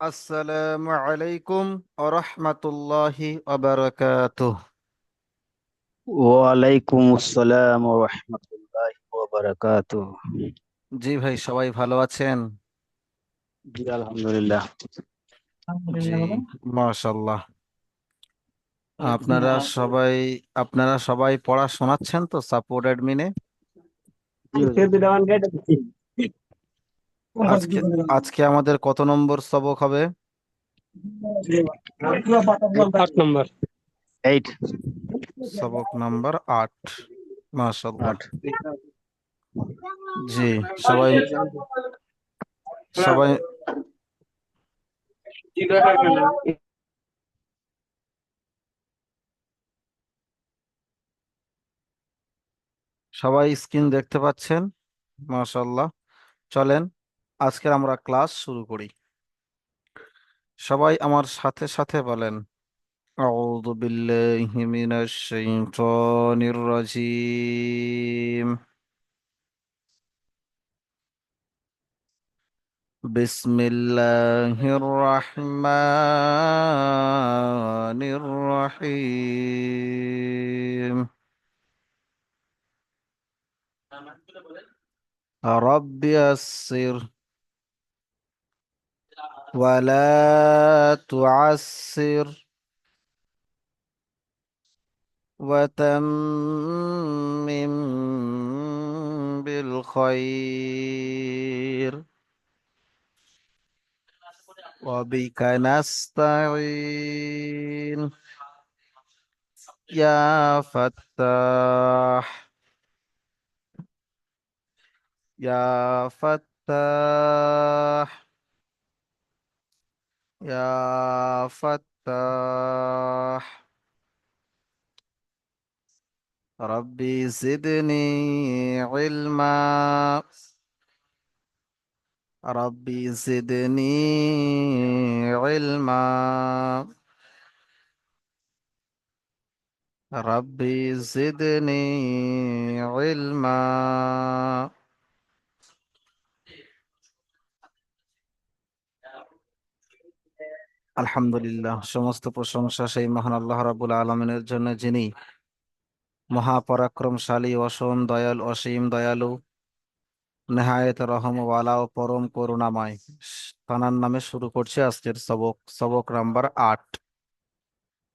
আসসালামু আলাইকুম ওরহমতুল্লাহি ওবারাকাতুহ। ওয়ালাইকুম আসসালাম ওয়া রাহমাতুল্লাহি ওয়া বারাকাতুহু। জি ভাই, সবাই ভালো আছেন? জি আলহামদুলিল্লাহ। জি, মাশাল্লাহ। জি আপনারা সবাই আপনারা সবাই পড়া শোনাচ্ছেন তো সাপোর্ট অ্যাডমিনে? আজকে আজকে আমাদের কত নম্বর সবক হবে? 8 নম্বর। 8। সবক নাম্বার 8। মাশাল্লাহ। 8। জি, সবাই সবাই সবাই স্ক্রিন দেখতে পাচ্ছেন? মাশাল্লাহ। চলেন আজকে আমরা ক্লাস শুরু করি। সবাই আমার সাথে সাথে বলেন, أعوذ بالله من الشيطان الرجيم. بسم الله الرحمن الرحيم. رب يسر ولا تعسر وتمم بالخير وبك نستعين يا فتاح يا فتاح يا فتاح. ربي زدني علما. ربي زدني علما. ربي زدني علما. আলহামদুলিল্লাহ, সমস্ত প্রশংসা সেই মহান আল্লাহ রাব্বুল আলামিনের জন্য, যিনি মহাপরাক্রমশালী, অসীম দয়াল, অসীম দয়ালু, নেহায়েত রহমওয়ালা ও পরম করুণাময়। তানার নামে শুরু করছে আজকের সবক। সবক নাম্বার 8।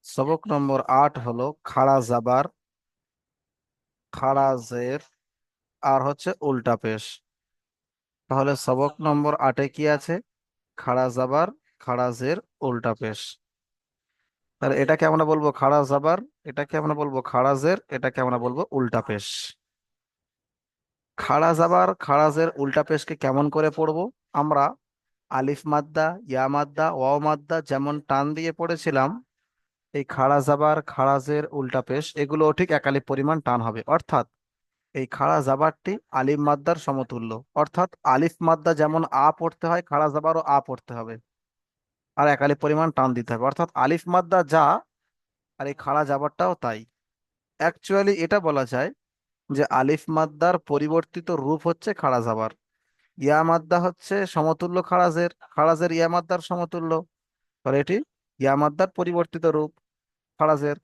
সবক নম্বর 8 হলো খাড়া জাবার, খাড়া জের, আর হচ্ছে উল্টা পেশ। তাহলে সবক নম্বর 8-এ কি আছে? খাড়া জাবার, খাড়া জের, উল্টা পেশ। তাহলে এটাকে আমরা বলবো খাড়া জাবার, এটাকে আমরা বলবো খাড়া জের, এটাকে আমরা বলবো উল্টা পেশ। খাড়া জাবার, খাড়া জের, উল্টা পেশকে কেমন করে পড়বো? আমরা আলিফ মাদ্দা, ইয়া মাদ্দা, ওয়াও মাদ্দা যেমন টান দিয়ে পড়েছিলাম, এই খাড়া জাবার, খাড়া জের, উল্টা পেশ এগুলো ঠিক একালি পরিমাণ টান হবে। অর্থাৎ এই খাড়া জাবারটি আলিফ মাদ্দার সমতুল্য। অর্থাৎ আলিফ মাদ্দা যেমন আ পড়তে হয়, খাড়া জাবারও আ পড়তে হবে, আর একালি পরিমাণ টান দিতে হবে। অর্থাৎ আলিফ মাদ্দা যা, আর এই খাড়া জাবারটাও তাই। অ্যাকচুয়ালি এটা বলা যায় যে আলিফ মাদ্দার পরিবর্তিত রূপ হচ্ছে খাড়া জাবার। ইয়া মাদ্দা হচ্ছে সমতুল্য খাড়াজের, খাড়াজের ইয়া মাদ্দার সমতুল্য। আর এটি ইয়া মাদ্দার পরিবর্তিত রূপ খাড়াজের।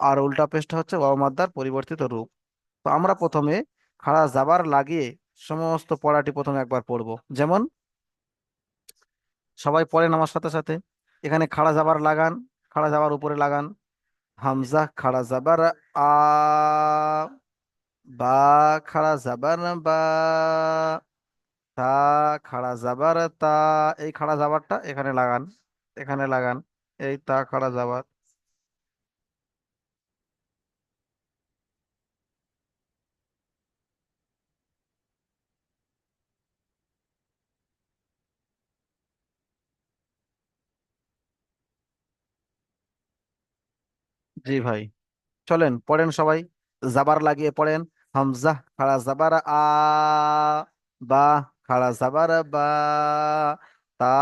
আর উল্টা পেশটা হচ্ছে ওয়াও মাদ্দার পরিবর্তিত রূপ। তো আমরা প্রথমে খাড়া জাবার লাগিয়ে সমস্ত পড়াটি প্রথমে একবার পড়বো। যেমন সবাই পড়েন আমার সাথে সাথে। এখানে খাড়া জাবার লাগান, খাড়া জাবার উপরে লাগান। হামজা খাড়া জাবার আ, বা খাড়া জাবার বা, তা খাড়া জাবার তা। এই খাড়া জাবারটা এখানে লাগান, এখানে লাগান। এই তা খাড়া জাবার। জি ভাই, চলেন পড়েন সবাই, জাবার লাগিয়ে পড়েন। হামজা খাড়া জাবার আ, বা খাড়া জাবার বা, তা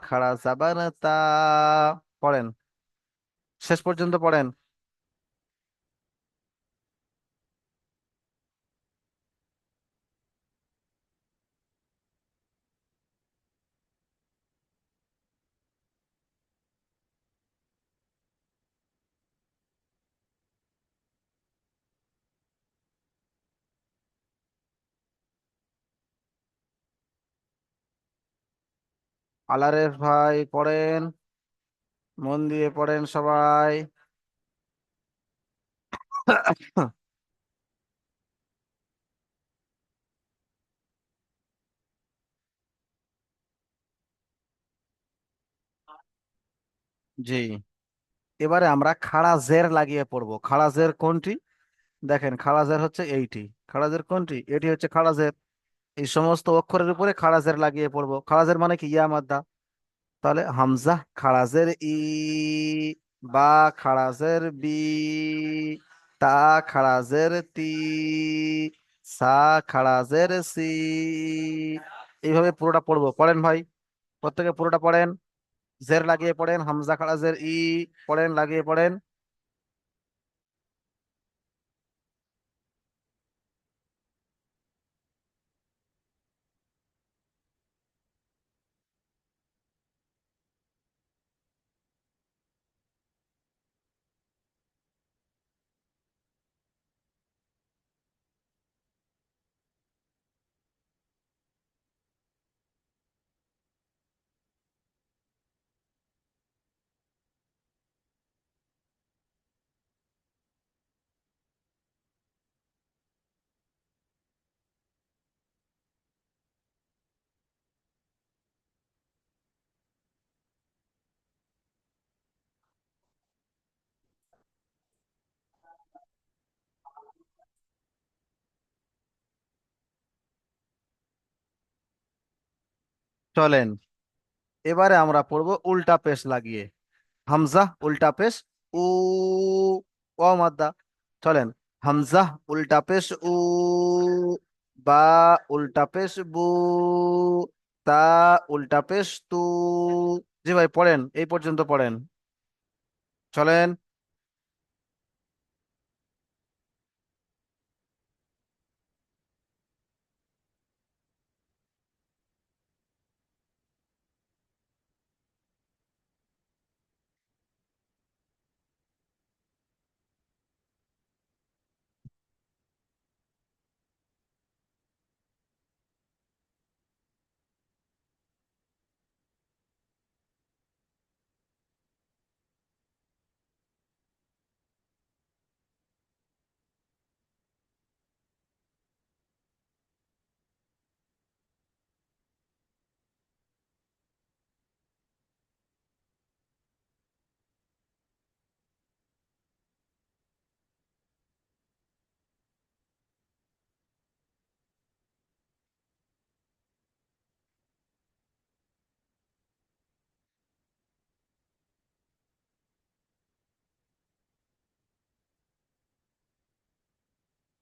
খাড়া জাবার তা। পড়েন, শেষ পর্যন্ত পড়েন। আলারেফ ভাই পড়েন, মন দিয়ে পড়েন সবাই। জি, এবারে আমরা খাড়া জের লাগিয়ে পড়বো। খাড়া জের কোনটি? দেখেন, খাড়া জের হচ্ছে এইটি। খাড়া জের কোনটি? এটি হচ্ছে খাড়া জের। এই সমস্ত অক্ষরের উপরে খাড়া জের লাগিয়ে পড়বো। খাড়া জের মানে কি? ইয়া মাদ্দা। তাহলে হামজা খাড়াজের ই, বা খাড়াজের বি, তা খাড়াজের তি, সা খাড়াজের সি। এইভাবে পুরোটা পড়বো। পড়েন ভাই, প্রত্যেকে পুরোটা পড়েন। জের লাগিয়ে পড়েন, হামজা খাড়াজের ই। পড়েন, লাগিয়ে পড়েন। চলেন, এবারে আমরা পড়বো উল্টা পেশ লাগিয়ে। হামজা উল্টা পেশ উ, ও মাদ্দা। চলেন, হামজা উল্টা পেশ উ, বা উল্টা পেশ বু, তা উল্টা পেশ তু। জি ভাই পড়েন, এই পর্যন্ত পড়েন। চলেন।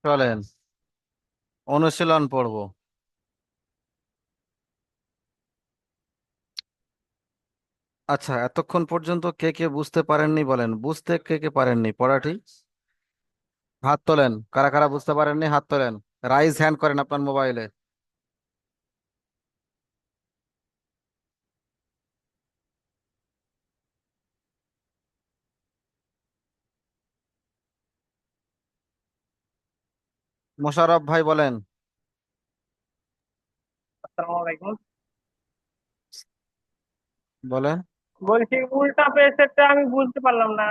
চলেন, অনুশীলন পড়বো। আচ্ছা, এতক্ষণ পর্যন্ত কে কে বুঝতে পারেননি বলেন, বুঝতে কে কে পারেননি পড়াটি? হাত তোলেন, কারা কারা বুঝতে পারেননি হাত তোলেন। রাইজ হ্যান্ড করেন আপনার মোবাইলে। মোশাররফ ভাই বলেন। আসসালামু আলাইকুম। বলেন। বলছি উল্টা পেজটা আমি বুঝতে পারলাম না।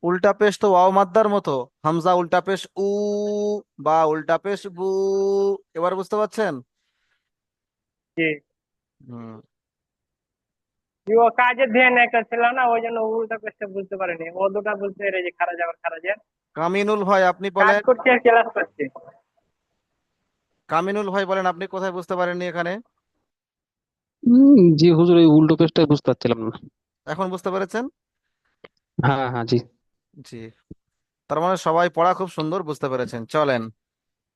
উল্টা পেশ তো ওয়াও মাদ্দার মতো। হামজা উল্টা পেশ উ, বা উল্টা পেশ বু। এবার বুঝতে পারছেন? জি। হুম। ও কাজের ধ্যান একটা ছিল না, ওই জন্য উল্টা পেজটা বুঝতে পারিনি। ও দুটা বুঝতে পেরেছি, খারা যাবার খারা যায়। কামিনুল ভাই আপনি কাজ বলেন। করছি আর ক্লাস করছি। কামিনুল ভাই বলেন, আপনি কোথায় বুঝতে পারেননি এখানে? জি হুজুর, এই উল্টো পেজটাই বুঝতে পারছিলাম না। এখন বুঝতে পেরেছেন? হ্যাঁ হ্যাঁ, জি। জি, তার মানে সবাই পড়া খুব সুন্দর বুঝতে পেরেছেন। চলেন,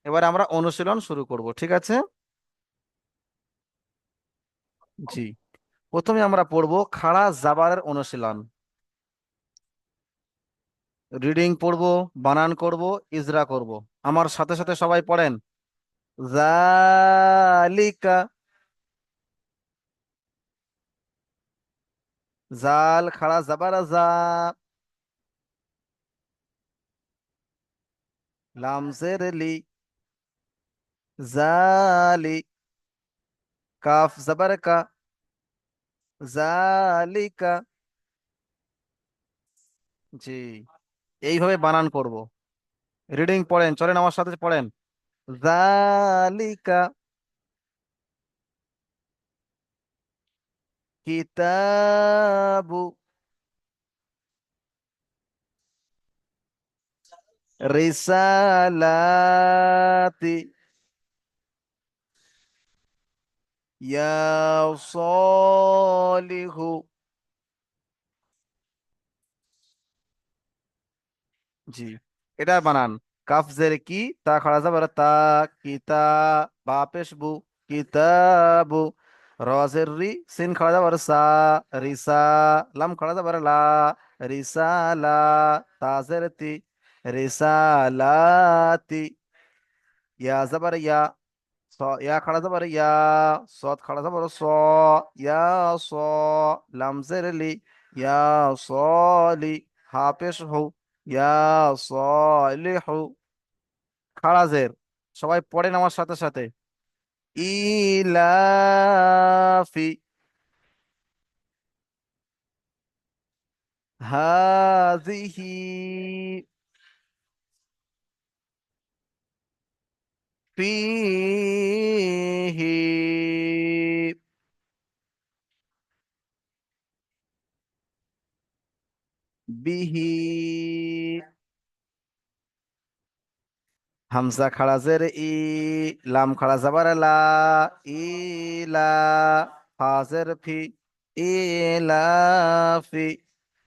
এবার আমরা অনুশীলন শুরু করব, ঠিক আছে? জি, প্রথমে আমরা পড়বো খাড়া জাবারের অনুশীলন। রিডিং পড়বো, বানান করব, ইজরা করব। আমার সাথে সাথে সবাই পড়েন। জালিকা, জাল খাড়া জাবার জা, লাম জের লি, জালি, কাফ জবর কা, জালিকা। জি, এইভাবে বানান করব। রিডিং পড়েন, চলেন আমার সাথে পড়েন। জালিকা কিতাবু রিসালাতি ইয়া সলিহু। জি, এটার বানান কাফ জের কি, তা খাড়া যাবার তা, কিতা, বা পেশ বু, কিতাবু। রজের রি, সিন খাড়া যাবার সা, রিসা, লাম খাড়া যাবার লা, রিসালা, তাজের তি, রিসালাতি। ইয়া যাবার ইয়া, ইয়া খাড়া যাবার ইয়া, সদ খাড়া যাবার স, ইয়া স, লাম জের লি, ইয়া সলি, হা পেশ হু, ইয়া সলিহু। খাড়াজের, সবাই পড়েন আমার সাথে সাথে। ইলাফি হাযিহি ফিহি বিহি। হামজা খাড়াজের ই, লাম খাড়া যাবার লা, ইলা, ফাজের ফি, ইলাফি।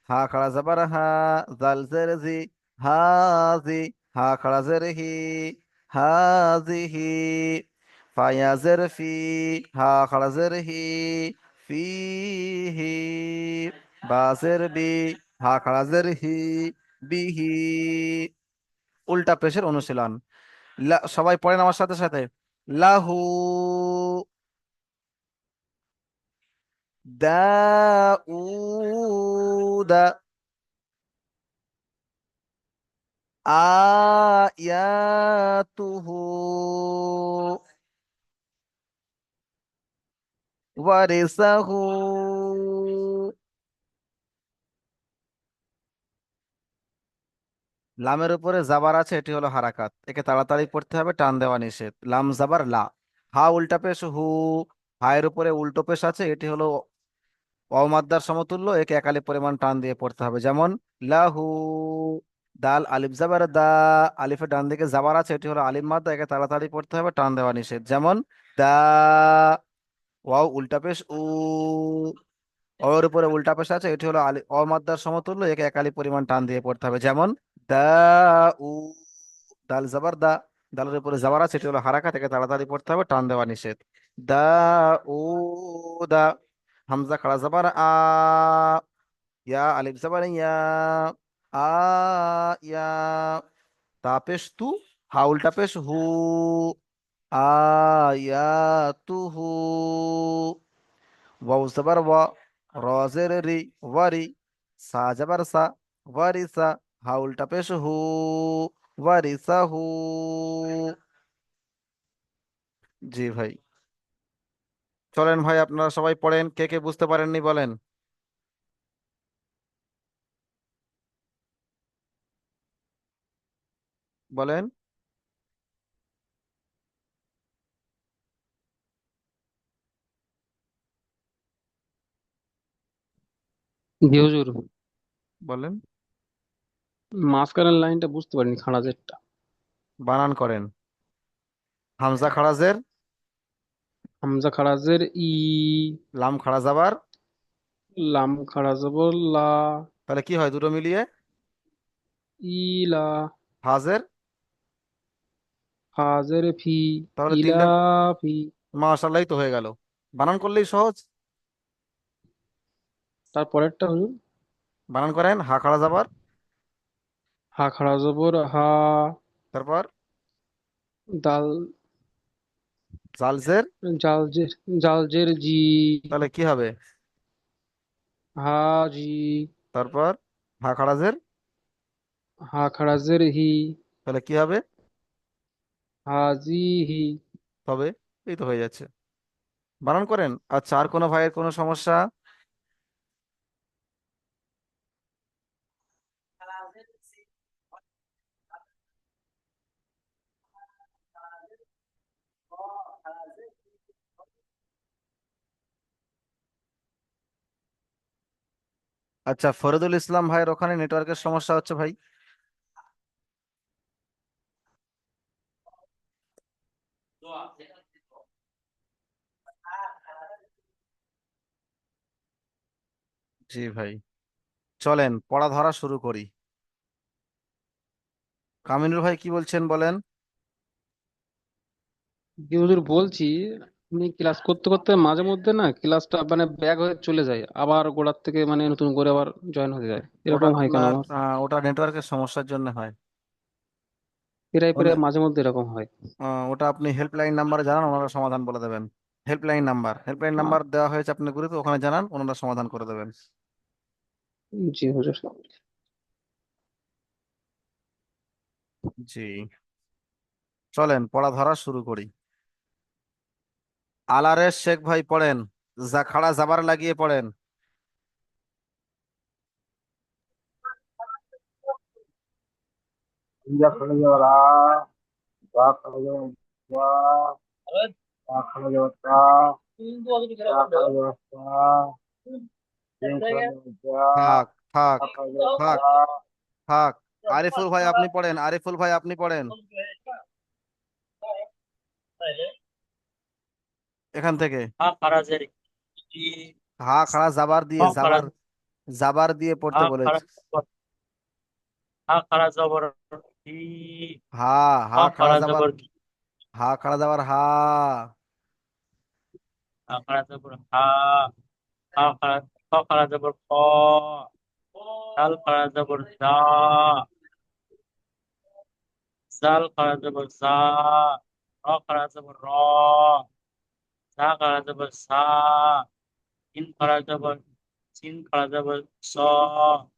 হা খাড়া যাবার হা, জাল জের জি, হাজি, হা খাড়া জের হি, হাজিহি। ফায়াজের ফি, হা খাড়া জের হি, ফিহি। বাজের বি, হা খাড়া জের হি, বিহি। উল্টা পেশের অনুশীলন। সবাই পড়েন আমার সাথে সাথে। লাহু দাউদা আয়াতুহু ওয়ারিসাহু। লামের উপরে জাবার আছে, এটি হলো হারাকাত, একে তাড়াতাড়ি পড়তে হবে, টান দেওয়া নিষেধ। লাম জাবার লা। হা উল্টা পেশ হু, হায়ের উপরে উল্টো পেশ আছে, এটি হলো অমাদ্দার সমতুল্য, একে একালি পরিমাণ টান দিয়ে পড়তে হবে, যেমন লাহু। দাল আলিফ জাবার দা, আলিফের ডান দিকে জাবার আছে, এটি হলো আলিফ মাদ্দা, একে তাড়াতাড়ি পড়তে হবে, টান দেওয়া নিষেধ, যেমন দা। ওয়াও উল্টা পেশ উ, ওর উপরে উল্টা পেশ আছে, এটি হলো অমাদ্দার সমতুল্য, একে একালি পরিমাণ টান দিয়ে পড়তে হবে, যেমন দা উ। দাল জাবার দা, দালের উপরে জাবার আছে, এটি হলো হারাকা, থেকে তাড়াতাড়ি পড়তে হবে, টান দেওয়া নিষেধ। দা উ দা। হামজা খাড়া জাবার আ, ইয়া আলিফ জাবার ইয়া, আ ইয়া। তা পেশ তু, হা উল্টা পেশ হু, আয়াতুহু। ওয়াও জাবার ওয়া, র জের রি, ওয়ারি, সা জাবার সা, ওয়ারিসা, হা উল্টা পেশ হু, ওয়ারিসাহু। জি ভাই, চলেন ভাই আপনারা সবাই পড়েন, কে কে বুঝতে পারেননি বলেন। বলেন। জি হুজুর, বলেন। মাঝখানের লাইনটা বুঝতে পারিনি, খাড়াজেরটা। বানান করেন। হামজা খারাজের, হামজা খাড়াজের ই, লাম খাড়া যাবার, লাম খাড়া জবর লা, তাহলে কি হয় দুটো মিলিয়ে? ইলা, হাজের, হাজের ফি, তাহলে তিনটে, ইলাফি। মাশাআল্লাহ তো হয়ে গেল। বানান করলেই সহজ। তারপরেরটা হুজুর, বানান করেন, হা খাড়া যাবার, হা খাড়া জবর হা, তারপর দাল, জালজের, জালজের, জালজের জি, তাহলে কি হবে? হাজি, তারপর হা খাড়াজের, হা খাড়াজের হি, তাহলে কি হবে? হাজিহি। তবে এই তো হয়ে যাচ্ছে। বানান করেন। আচ্ছা, আর কোনো ভাইয়ের কোনো সমস্যা? আচ্ছা, ফরিদুল ইসলাম ভাইয়ের ওখানে নেটওয়ার্কের সমস্যা হচ্ছে ভাই। জি ভাই, চলেন পড়া ধরা শুরু করি। কামিনুল ভাই কি বলছেন বলেন। কি হুজুর বলছি, আমি ক্লাস করতে করতে মাঝে মধ্যে না ক্লাসটা মানে ব্যাক হয়ে চলে যায়, আবার গোড়ার থেকে মানে নতুন করে আবার জয়েন হতে যায়, ওটা এরকম হয় কেন আপনার আমার? ওটা নেটওয়ার্কের সমস্যার জন্য হয়। প্রায় ওনে- প্রায় মাঝে মধ্যে এরকম হয়। ওটা আপনি হেল্পলাইন নাম্বারে জানান, ওনারা সমাধান বলে দেবেন। হেল্পলাইন আহ, নাম্বার দেওয়া হয়েছে আপনার গ্রুপে, ওখানে জানান, ওনারা সমাধান করে দেবেন। জি হুজুর। জি, চলেন পড়া ধরা শুরু করি। আলারেস শেখ ভাই পড়েন, যা খাড়া জাবার লাগিয়ে পড়েন। ইয়া খড়ে যাওয়ার বা খড়ে যাওয়ার বা খড়ে যাওয়ার খড়ে যাওয়ার জিম খড়ে যাওয়ার থাক থাক খড়ে যাওয়ার থাক থাক। আরিফুল ভাই আপনি পড়েন, আরিফুল ভাই আপনি পড়েন এখান থেকে। হা খাড়া জাবার দিয়ে, জাবার দিয়ে পড়তে বলেছি। হা, হা খাড়া জাবার, হা খাড়া জাবার হা।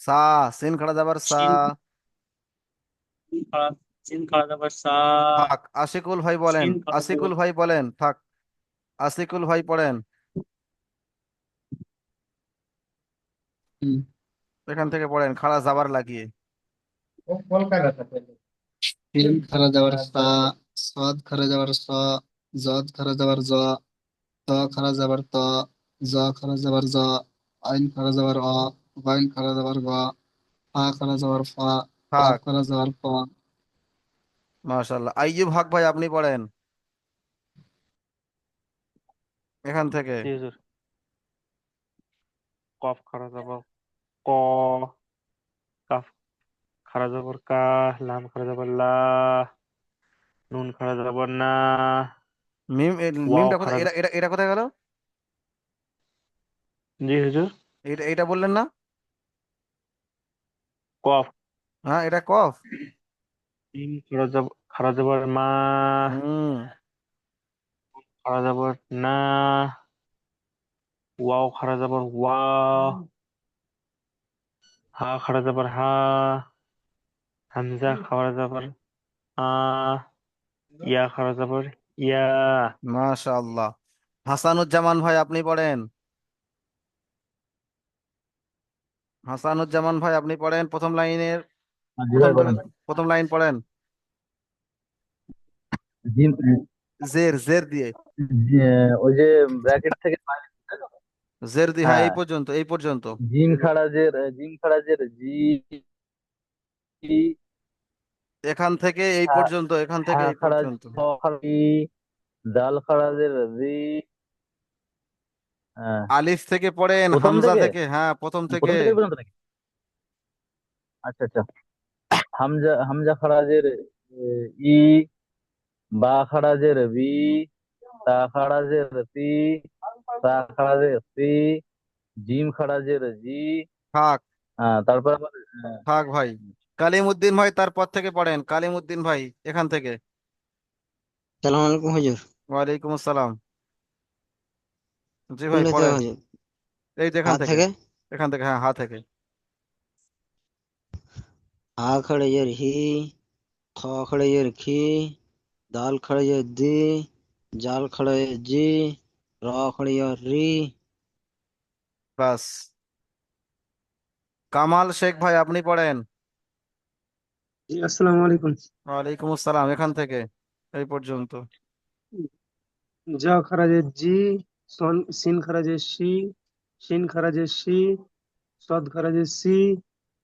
সা, সিন খাড়া জাবার সা। থাক, আশিকুল ভাই বলেন, আশিকুল ভাই বলেন, থাক। আশিকুল ভাই পড়েন হুম। এখান থেকে, পড়েন খাড়া জাবার লাগিয়ে। সিন খারা যাবার সা, সদ খারা যাবার স, জদ খারা যাবার জ, ত খারা যাবার ত, জ খারা যাবার জ, আইন খারা যাবার অ, গাইন খারা যাবার গ, ফা খারা যাবার ফা, কফ থাক, খারা যাবার ক। মাশাল্লাহ। আইয়ুব হক ভাই আপনি পড়েন এখান থেকে। জি হুজুর। কফ খারা জবর ক, কাফ খারা জবর কা, লাম খারা জবর লা, নুন খারা জবর না, ওয়াও মিমটা কোথায়, খারা এটা কোথায় গেল? জি হুজুর। এটা বললেন না? কফ, হ্যাঁ, এটা কফ। মিম খারা জবর মা, হুম। খারা জবর না, ওয়াও খারা জবর ওয়া, হা খারা জবর হা, হামজা খারা জবর আ, ইয়া খারা জবর ইয়া। মাশাআল্লাহ। হাসানুজ্জামান ভাই আপনি পড়েন, হাসানুজ্জামান ভাই আপনি পড়েন প্রথম লাইনের, জি প্রথম ভাই বলেন। প্রথম লাইন পড়েন। জিম জের, জের দিয়ে, ওই যে ব্র্যাকেট থেকে জের দিয়ে, হ্যাঁ হ্যাঁ, এই পর্যন্ত, এই পর্যন্ত। জিম খারাজের জি, এখান থেকে এই হা পর্যন্ত, এখান থেকে হা এই খারাজ পর্যন্ত। খ খারাজ ই, দাল খারাজের জি। হ্যাঁ, আলিফ থেকে পড়েন, প্রথম হামজা থেকে, থেকে, হ্যাঁ প্রথম থেকে। প্রথম থেকে এই পর্যন্ত নাকি? আচ্ছা আচ্ছা। হামজা হামজা খারাজের ই, বা খারাজের বি, তা খারাজের তি, তা খারাজের সি, জিম খারাজের জি। থাক হ্যাঁ, তারপর আবার থাক ভাই। কালিমউদ্দিন ভাই তারপর থেকে পড়েন, কালিমউদ্দিন ভাই এখান থেকে। সালাম আলাইকুম হুজুর। ওয়ালাইকুম আসসালাম। জি ভাই কোনটা থেকে পড়েন। হুজুর? এই যে এখান হাত থেকে, থেকে? এখান থেকে, হ্যাঁ হা থেকে। হা খড়ে জের হি, খ খড়ে জের খি, দাল খড়ে জের দি, জাল খড়ে জের জি, র খড়ে জের রি। বাস। কামাল শেখ ভাই আপনি পড়েন। জি, আসসালামু আলাইকুম। ওয়ালাইকুম আসসালাম, এখান থেকে এই পর্যন্ত। জা খারা যে জি, সিন খারা যে শি, শিন খারা যে শি, সদ খারাজের সি,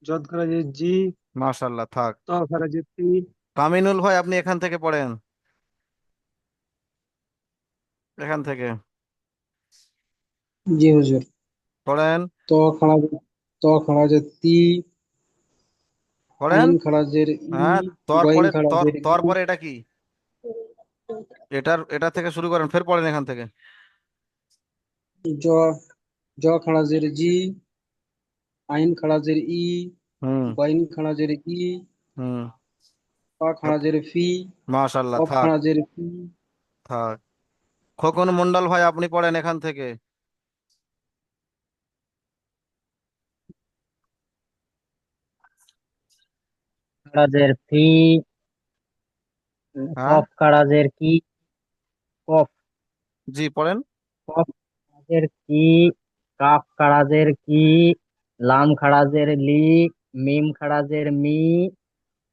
জদ খারাজের জি, মাশাল্লাহ, থাক। ত খারাজের তি। কামিনুল ভাই, আপনি এখান থেকে পড়েন, এখান থেকে জি হুজুর। পড়েন, ত খারাজের ত খারাজের তি, পড়েন। আইন খারাজের ই, হ্যাঁ, তর গইন পরে, তর খারাজের তর গি, পরে এটা কি? এটা থেকে শুরু করেন, ফের পড়েন এখান থেকে। জ জ খারাজের জি, আইন খারাজের ই, হুম, গইন খারাজের ই, হুম। ফা খারাজের ফি, মাশাল্লাহ, কফ থাক, খারাজের ফি। থাক। খোকন মন্ডল ভাই, আপনি পড়েন এখান থেকে। খারাজের ফি, হ্যাঁ, কফ খারাজের কি, কফ, জি পড়েন। কফ খারাজের কি, কাফ খারাজের কি, লাম খারাজের লি, মিম খারাজের মি,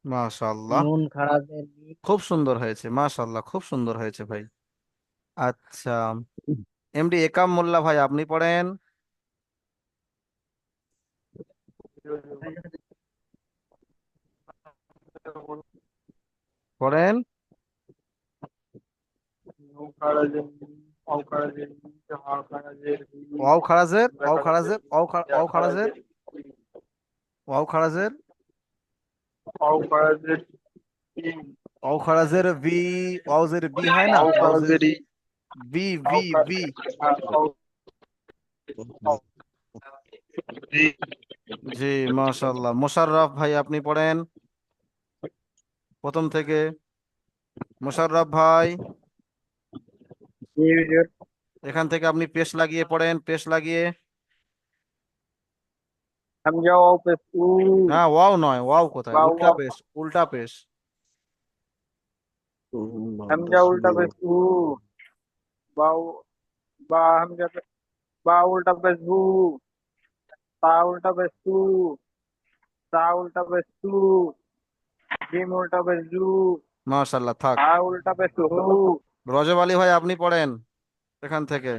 মাশাল্লাহ, নুন খারাজের নি। খুব সুন্দর হয়েছে, মাশাল্লাহ, খুব সুন্দর হয়েছে ভাই। আচ্ছা, এমডি একাম মোল্লা ভাই, আপনি পড়েন, পড়েন। নু খারাজের নি, অউ খারাজের নি, হা খারাজের হি, ওয়াও খারাজের, ইয়া ওয়াও খারাজের খারাজের, ই, ইয়া ওয়াও খারাজের, খারাজের ই, ওয়াও খারাজের, অউ খারাজের ই, ওয়াও খারাজের ভি, ওয়াওজের বি হয় না, অউ ওয়াওজের খারাজের ই, বি, অউ ভি, ভি। হ্যাঁ, অউ জি। জি, মাশাল্লাহ। মোশাররফ ভাই, আপনি পড়েন প্রথম থেকে। মোশাররফ ভাই, জি হুজুর। এখান থেকে আপনি পেশ লাগিয়ে পড়েন, পেশ লাগিয়ে। হামজা ওয়াও পেশ উ, হ্যাঁ, ওয়াও নয়, ওয়াও কোথায়, বা উল্টা ওয়াও, পেশ, উল্টা পেশ। হামজা উল্টা পেশ উ, বা বা হামজা বা উল্টা পেশ বু, তা উল্টা পেশ তু, তা উল্টা পেশ তু, জিম উল্টা পেশ জু, মাশাল্লাহ, থাক। হা উল্টা পেশ হু। রজব আলী ভাই, আপনি পড়েন এখান থেকে।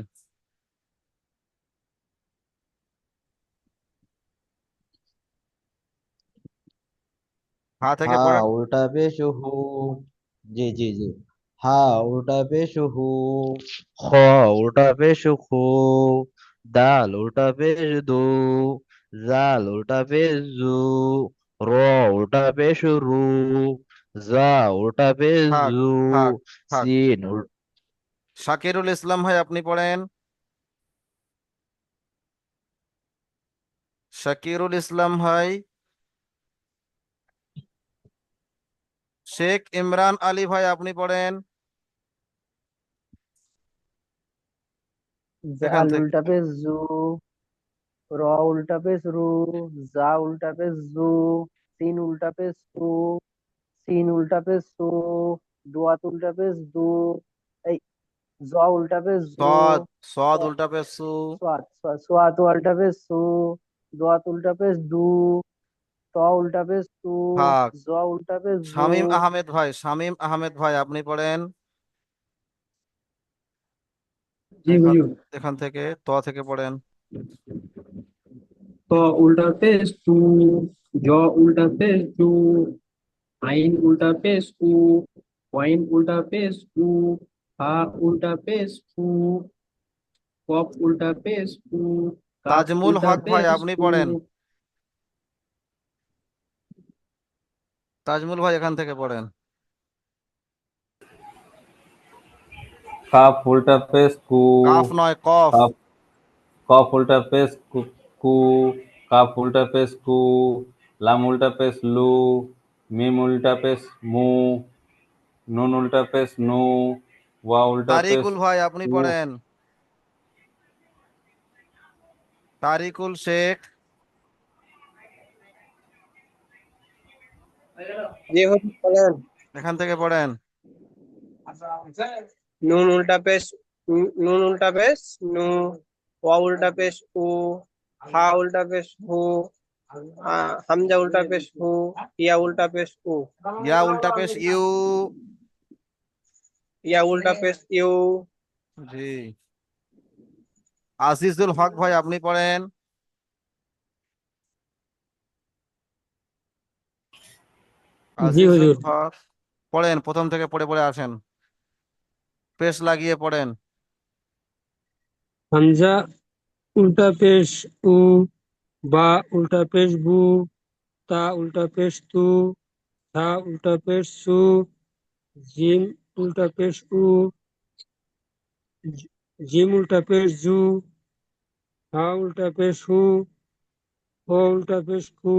হা থেকে হা পড়েন। উল্টা পেশ হু, জি জি জি। হা উল্টা পেশ হু, খ উল্টা পেশ খু, দাল উল্টা পেশ দু, জাল উল্টা পেশ জু, র উল্টা পেশ রু, জা উল্টা পেশ থাক, জু, থাক, থাক। সিন শাকিরুল ইসলাম ভাই, আপনি পড়েন। শাকিরুল ইসলাম ভাই। শেখ ইমরান আলী ভাই, আপনি পড়েন এখান জাল থেকে। উল্টা পেশ জু, র উল্টা পেশ রু, জা উল্টা পেশ জু, সিন উল্টা পেশ সু, সিন উল্টা পেশ সু, দোয়াত উল্টা পেশ দু, এই জ উল্টা পেশ জু, সদ, সদ স- উল্টা পেশ সু। সোয়াত উল্টা পেশ সু, দোয়াত উল্টা পেশ দু, ত উল্টা পেশ তু, থাক। জ উল্টা পেশ জু। শামীম আহমেদ ভাই, শামীম আহমেদ ভাই, আপনি পড়েন জি এখান, হুজুর। এখান থেকে, ত থেকে পড়েন। ত উল্টা পেশ তু, জ উল্টা পেশ জু, আইন উল্টা পেশ উ, ওয়াইন উল্টা পেশ উ, হা উল্টা পেশ উ, কফ উল্টা পেশ উ, কাফ তাজমুল উল্টা হক ভাই, পেশ আপনি উ। পড়েন। তাজমুল ভাই, এখান থেকে পড়েন। কাফ উল্টা পেশ কু, কাফ নয়, কফ। কাফ, কফ উল্টা পেশ কু, কু, কাফ উল্টা পেশ কু, লাম উল্টা পেশ লু, মিম উল্টা পেশ মু, নুন উল্টা পেশ নু, ওয়া উল্টা পেশ তারিকুল ভাই, আপনি উ। পড়েন। তারিকুল শেখ, জি হুজুর বলেন। এখান থেকে পড়েন। নুন উল্টা পেশ নুন উল্টা পেশ নু, ওয়া উল্টা পেশ উ, হা উল্টা পেশ হু, হামজা উল্টা পেশ হু, ইয়া উল্টা পেশ উ, ইয়া উল্টা পেশ ইউ। ইয়া উল্টা পেশ ইউ। জি। আজিজুল হক ভাই, আপনি পড়েন। জি আজিজুল হুজুর। হক পড়েন, প্রথম থেকে পড়ে পড়ে আসেন, পেশ লাগিয়ে পড়েন। হামজা উল্টা পেশ উ, বা উল্টা পেশ বু, তা উল্টা পেশ তু, থা উল্টা পেশ সু, জিম উল্টা পেশ উ, জিম উল্টা পেশ জু, হা উল্টা পেশ হু, হ উল্টা পেশ খু,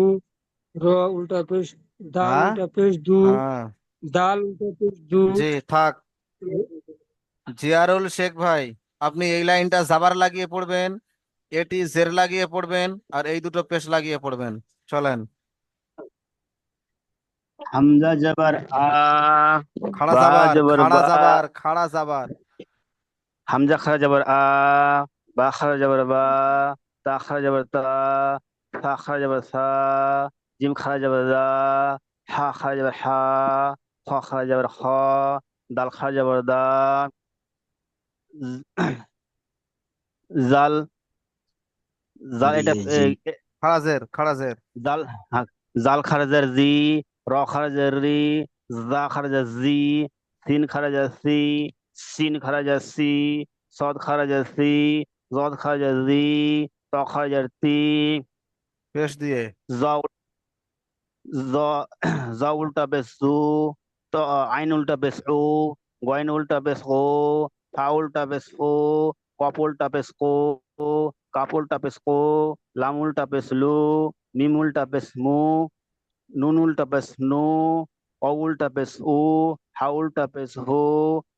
র উল্টা পেশ, দাল হ্যাঁ, উল্টা পেশ দু, হ্যাঁ, দাল উল্টা পেশ দু। জি থাক। জিয়ারুল শেখ ভাই, আপনি এই লাইনটা জাবার লাগিয়ে পড়বেন, এটি জের লাগিয়ে পড়বেন, আর এই দুটো পেশ লাগিয়ে পড়বেন। চলেন। হামজা জবর আ, খাড়া বা জাবার, জবর খাড়া বা, জাবার, খাড়া জাবার। হামজা খারা জবর আ, বা খারা জবর বা, তা খারা জবর তা, থা খারা জবর সা, জিম খারা জবর দা, হা খারা জবর হা, খ খারা জবর খ, দাল খারা জবর দা, জাল, জাল জি এটা জি। খাড়া জের, খাড়া জের। জাল, হ্যাঁ, জাল খারাজার জি, র খারাজার রি, জা খারাজার জি, সিন খারাজার সি, সিন খারাজার সি, সদ খারাজার সি, জদ খারাজার জি, ত খারাজার তি, পেশ দিয়ে। জ জ জ উল্টা পেশ জু, ত আইন উল্টা পেশ উ, গয়ন উল্টা পেশ ও, ফা উল্টা পেশ ও, কপ উল্টা পেশ কো, কাপ উল্টা পেশ কো, লাম উল্টা পেশ লু, মিম উল্টা পেশ মু, নুন উল্টা পেশ নু, অ উল্টা পেশ উ, হা উল্টা পেশ হু,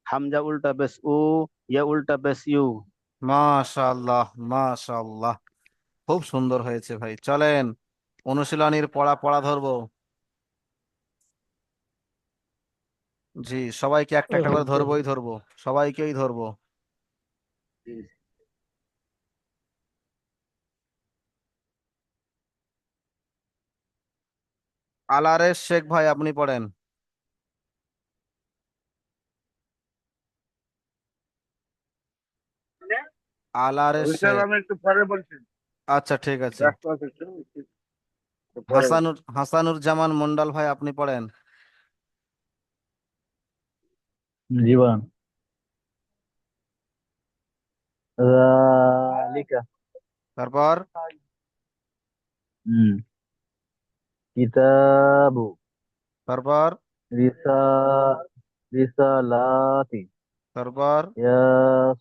হামজা উল্টা পেশ উ, ইয়া উল্টা পেশ ইউ। মাশাআল্লাহ, মাশাআল্লাহ, খুব সুন্দর হয়েছে ভাই। চলেন অনুশীলনীর পড়া পড়া ধরবো। জি, সবাইকে একটা একটা করে ধরবোই ধরবো, সবাইকেই ধরবো। আলারেস শেখ ভাই আপনি পড়েন। আলারেস ওইটা শেখ। আমি একটু পরে বলছি, আচ্ছা ঠিক আছে। ব্যস্ত আছে একটু, একটু পরে বলছি। হাসানুর জামান মন্ডল ভাই আপনি পড়েন। জীবন, লিকা, তারপর কিতাবু, তারপর রিসা, রিসালাতি, তারপর ইয়া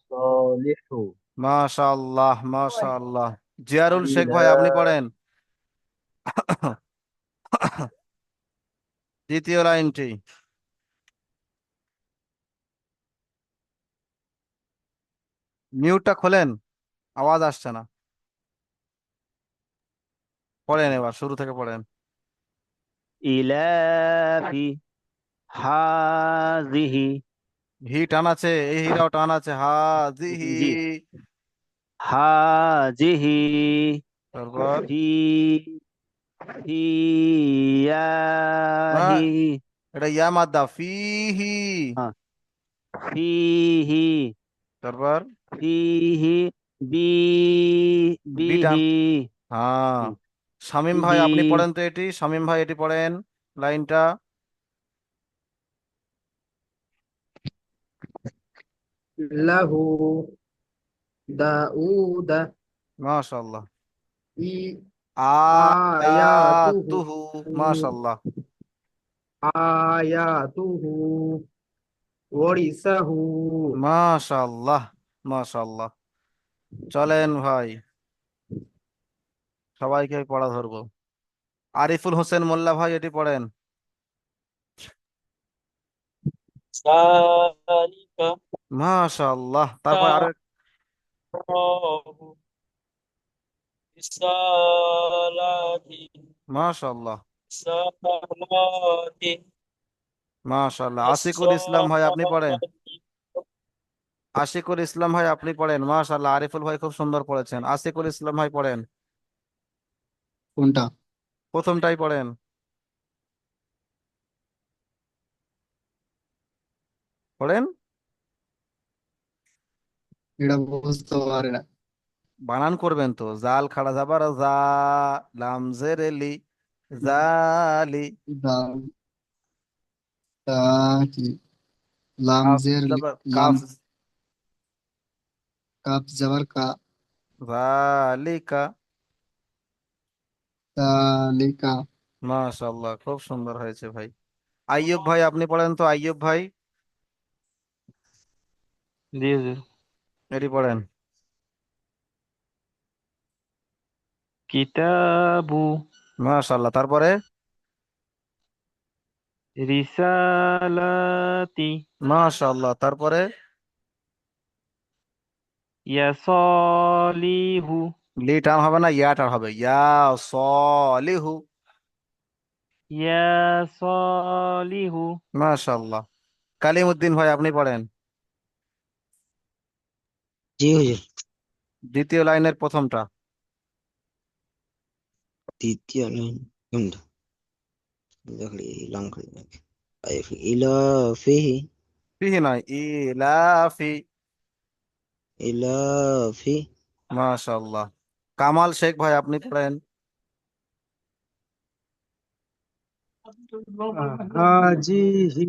সলিহু, মাশাআল্লাহ, মাশাআল্লাহ। জিয়ারুল শেখ ইলা, ভাই আপনি পড়েন। দ্বিতীয় লাইনটি। মিউটটা খোলেন, আওয়াজ আসছে না। পড়েন, এবার শুরু থেকে পড়েন। ইলাফি, হাজিহি, হি টান আছে, এই হিরাও টান আছে, হা জি হি। জি, হাজিহি, তারপর ফি, না, ফিয়াহি, এটা ইয়া মাদ্দা, ফিহি। হ্যাঁ, ফিহি, তারপর ফিহি, বি, বি টান। বিহি, হ্যাঁ, শামিম ভাই বি, আপনি পড়েন তো এটি, শামিম ভাই এটি পড়েন লাইনটা। লাহু দাউদা মাশাআল্লাহ। ই আয়াতুহু আয়াতুহু। মাশাআল্লাহ। আয়াতুহু ওয়ারিসাহু। মাশাআল্লাহ, মাশাআল্লাহ। চলেন ভাই, সবাইকে পড়া ধরবো। আরিফুল হোসেন মোল্লা ভাই এটি পড়েন। সালিকা মাশাআল্লাহ। তারপর আরো তারাহু বিসালাতি মাশাআল্লাহ, সালাতি মাশাআল্লাহ। আশিকুল ইসলাম ভাই আপনি পড়েন। আসসালাতি। আশিকুল ইসলাম ভাই আপনি পড়েন। মাশাআল্লাহ, আরিফুল ভাই খুব সুন্দর পড়েছেন। আশিকুল ইসলাম ভাই পড়েন, কোনটা? প্রথমটাই পড়েন, পড়েন। এটা বুঝতে পারি না। বানান করবেন তো, জাল খাড়া যাবার যা, লাম জের লি, জালি। দাল তা কি লাম কাফ জের জবর লাম কাফ কাপ জবর কা যালিকা। তালিকা মাশাআল্লাহ, খুব সুন্দর হয়েছে ভাই। আইয়ুব ভাই আপনি পড়েন তো, আইয়ুব ভাই জি হুজুর। এটি পড়েন। কিতাবু মাশাআল্লাহ, তারপরে রিসালাতি মাশাআল্লাহ, তারপরে ইয়া সলিহু লি টান হবে না, ইয়া টান হবে, ইয়া সলিহু। ইয়া সলিহু মাশাআল্লাহ। কালিমউদ্দিন ভাই আপনি পড়েন জি হুজুর। দ্বিতীয় লাইনের প্রথমটা। দ্বিতীয় লাইন কোনটা? দেখলি লাম খালি নাকি? আইফ ইলাফিহি ফিহি নয়, ইলাফি। ইলাফি মাশাআল্লাহ। কামাল শেখ ভাই আপনি পড়েন। হাজিহি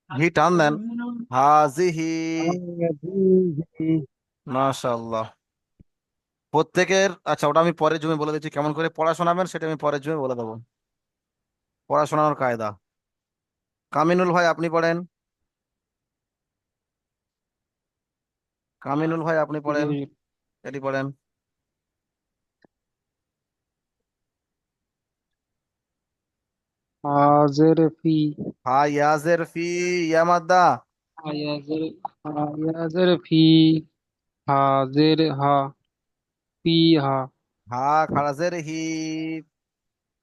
হি টান দেন, হাজিহি। হাজিহি মাশাআল্লাহ। প্রত্যেকের, আচ্ছা ওটা আমি পরের জন্য বলে দিচ্ছি, কেমন করে পড়া শোনাবেন সেটা আমি পরের জন্য বলে দেবো, পড়া শোনানোর কায়দা। কামিনুল ভাই আপনি পড়েন, কামিনুল ভাই আপনি জি পড়েন, হুজুর। এটি পড়েন। হাজের ফি, হা ইয়াজের ফি, ইয়ামাদ্দা। হায়াজের হায়াজের ফি, হাজের হা, ফি হা, হা খারাজের হি।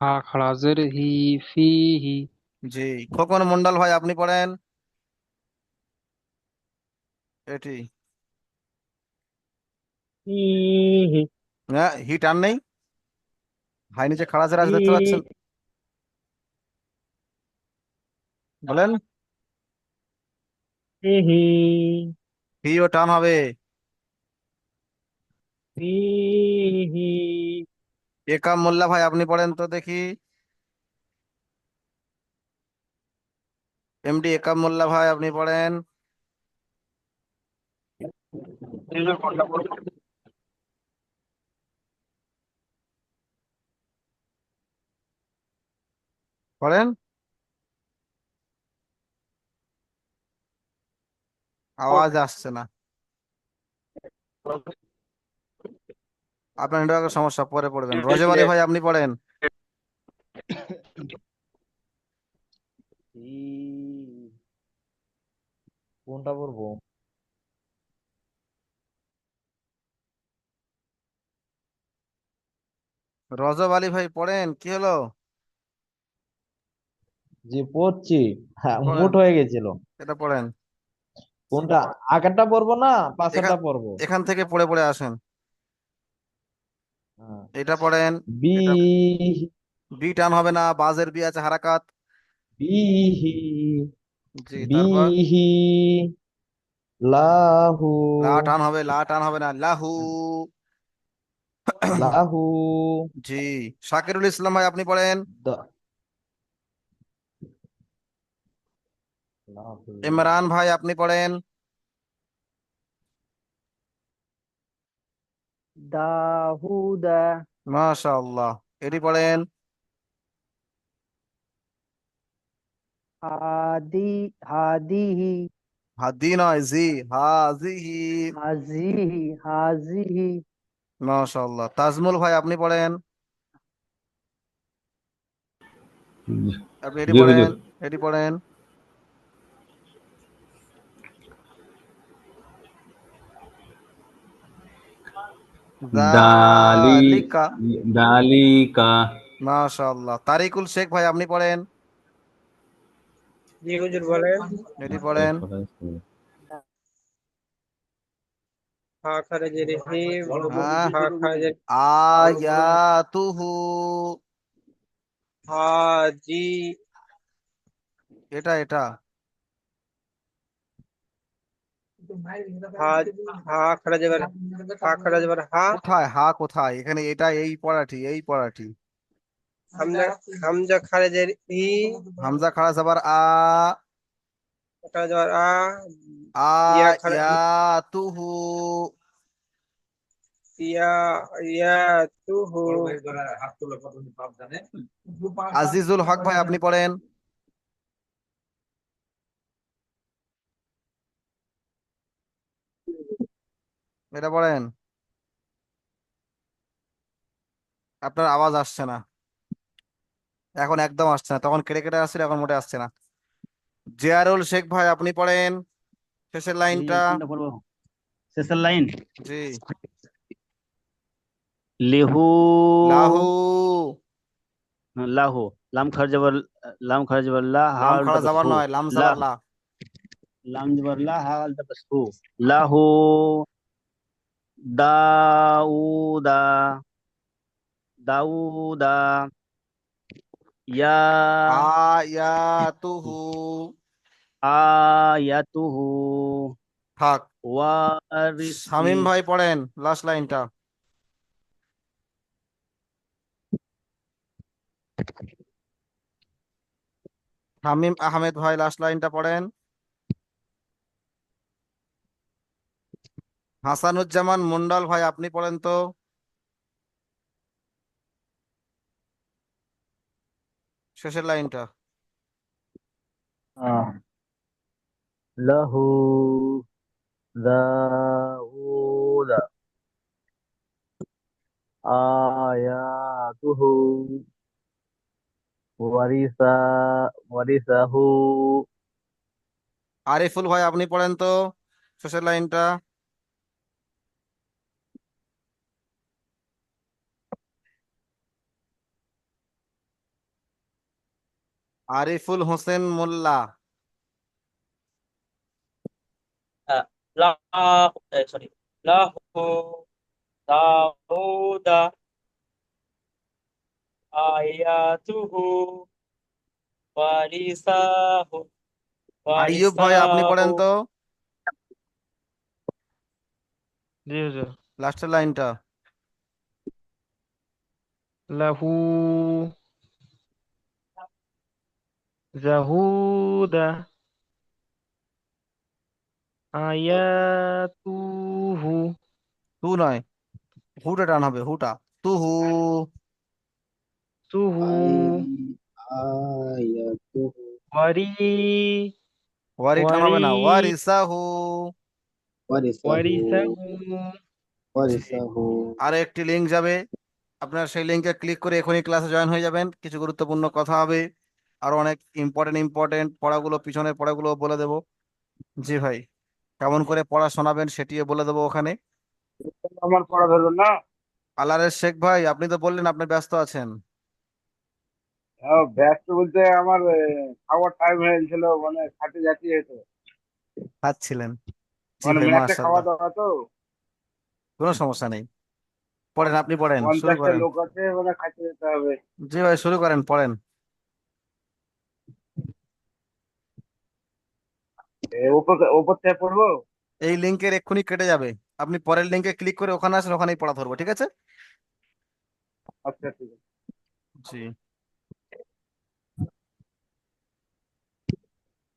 হা খারাজের হি, ফি হি। জি। খোকন মন্ডল ভাই আপনি পড়েন এটি। ইহি হ্যাঁ, হি টান নেই, হাই নিচে খারাজের আজ দেখতে পাচ্ছেন, বলেন। ইহি হি ও টান হবে। ইহি একাম মোল্লা ভাই আপনি পড়েন তো দেখি, এমডি একাম মোল্লা ভাই আপনি পড়েন। পড়েন, আওয়াজ আসছে না, আপনার নেটওয়ার্কের সমস্যা, পরে পড়বেন। রজব আলী ভাই আপনি পড়েন। কোনটা পড়বো? রজব আলী ভাই পড়েন, কি হলো? যে পড়ছি, হ্যাঁ পড়েন, মুট হয়ে গেছিল। এটা পড়েন। কোনটা আগেরটা পড়বো না এখান পাশেরটা পড়বো? এখান থেকে পড়ে পড়ে আসেন, হ্যাঁ। এটা পড়েন। বি এটা বি টান হবে না, বাজের বি আছে, হারাকাত। বিহি জি, তারপর বিহি লাহু লা টান হবে, লা টান হবে না, লাহু। লাহু জি। শাকিরুল ইসলাম ভাই আপনি পড়েন। দ- লাহু ইমরান ভাই আপনি পড়েন। দাহুদা মাশাআল্লাহ, এটি পড়েন। হাদি হাদিহি হাদি নয়, জি, হাজিহি। হাজিহি হাজিহি মাশাআল্লাহ। তাজমুল ভাই আপনি পড়েন, আপনি এটি জি পড়েন, হুজুর। এটি পড়েন। দালি যালিকা। দালিকা মাশাআল্লাহ। তারিকুল শেখ ভাই আপনি পড়েন, জি হুজুর বলেন। এটি পড়েন। হা খারাজের হি হ্যাঁ, হা খারাজের আয়াতুহু। হাজি এটা হা হা খারাজের হা খারাজের হা কোথায়, হা কোথায় এখানে, এটা এই পড়াটি, এই পড়াটি। হামজা হামজা খারাজের ই হামজা খাড়া যাবার আ। খাড়া যাবার আ, আ ইয়া খাড়া ইয়া তুহু। ইয়া ইয়া তুহু, আজিজুল হক ভাই আপনি পড়েন। এটা পড়েন। আপনার আওয়াজ আসছে না, এখন একদম আসছে না, তখন কেটে কেটে আসছিল, এখন মোটে আসছে না। জিয়ারুল শেখ ভাই আপনি পড়েন শেষের জি লাইনটা। কোনটা পড়বো? শেষের লাইন। জি। লিহু। লাহু। লাহু। লাম খার জবর, লাম খার জবর লা, হা লাম উল্টা খাড়া পেশ যাবার হু। নয়, লাম লা, যাবার লা। লাম জবর লা, হা উল্টা পেশ হু। লাহু। দাউদা। দাউদা। ইয়া। আয়াতুহু। আয়াতুহু। থাক। ওয়ারিসি। শামীম ভাই পড়েন লাস্ট লাইনটা। শামীম আহমেদ ভাই লাস্ট লাইনটা পড়েন। হাসানুজ্জামান মন্ডল ভাই আপনি পড়েন তো শেষের লাইনটা। লাহু। দাউদা। আয়াতুহু। ওয়ারিসা। ওয়ারিসাহু। আরিফুল ভাই আপনি পড়েন তো শেষের লাইনটা। আরিফুল হোসেন মোল্লা। লা, সরি, লাহু দাউদা আয়াতুহু ওয়ারিসাহু আইয়ুব ভাই আপনি ওয়ারিসাহু। পড়েন তো জি হুজুর। লাস্টের লাইনটা। লাহু জাহুদা আয়াতুহু। টু নয়, হুটা টান হবে, হুটা। তুহু। সুহু আয়াতুহু ওয়ারি ওয়ারি টান ওয়ারি হবে না, ওয়ারিসাহু। ওয়ারিসাহু ওয়ারিসাহু। জি। ওয়ারিসাহু। আরো একটি লিংক যাবে, আপনার সেই লিংকে ক্লিক করে এখনই ক্লাসে জয়েন হয়ে যাবেন, কিছু গুরুত্বপূর্ণ কথা হবে, আরো অনেক ইম্পর্টেন্ট ইম্পর্টেন্ট পড়াগুলো, পিছনের পড়াগুলো বলে দেবো। জি ভাই, কেমন করে পড়া শোনাবেন সেটিও বলে দেবো ওখানে। আমার পড়া ধরবেন না? আলারের শেখ ভাই আপনি তো বললেন আপনি ব্যস্ত আছেন। ব্যস্ত বলতে আমার খাওয়ার টাইম হয়ে গেছিল, মানে খাতে যাচ্ছি হয়তো, খাচ্ছিলেন? জি মানে ভাই ম্যাচে খাওয়া মাশাআল্লাহ, দাওয়া তো, কোনো সমস্যা নেই, পড়েন আপনি পড়েন, শুরু 50টা করেন। লোক আছে, মানে খাতে যেতে হবে। জি ভাই শুরু করেন, পড়েন। ওপর ওপর থেকে পড়বো? এই লিংকের এক্ষুনি কেটে যাবে, আপনি পরের লিংকে ক্লিক করে ওখানে আসেন, ওখানেই পড়া ধরবো, ঠিক আছে? আচ্ছা ঠিক আছে। জি।